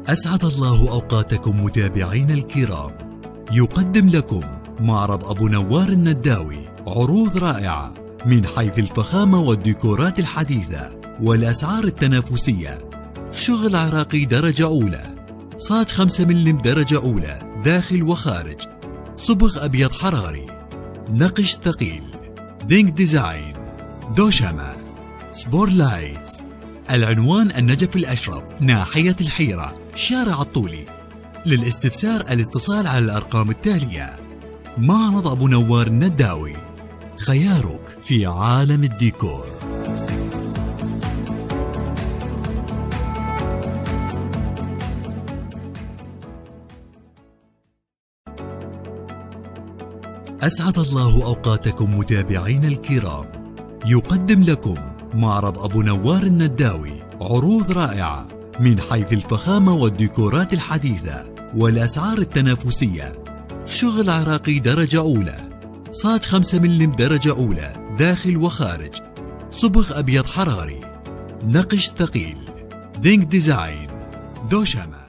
أسعد الله أوقاتكم متابعين الكرام. يقدم لكم معرض أبو نوار النداوي عروض رائعة من حيث الفخامة والديكورات الحديثة والأسعار التنافسية. شغل عراقي درجة أولى، صاج 5 ملم درجة أولى داخل وخارج، صبغ أبيض حراري، نقش ثقيل، دينك ديزاين، دوشمة، سبور لايت. العنوان النجف الأشرف، ناحية الحيرة، شارع الطولي. للاستفسار الاتصال على الأرقام التالية. معرض أبو نوار النداوي، خيارك في عالم الديكور. أسعد الله أوقاتكم متابعين الكرام. يقدم لكم معرض أبو نوار النداوي عروض رائعة من حيث الفخامة والديكورات الحديثة والأسعار التنافسية. شغل عراقي درجة أولى، صاج 5 ملم درجة أولى داخل وخارج، صبغ أبيض حراري، نقش ثقيل، دينك ديزاين، دوشمة.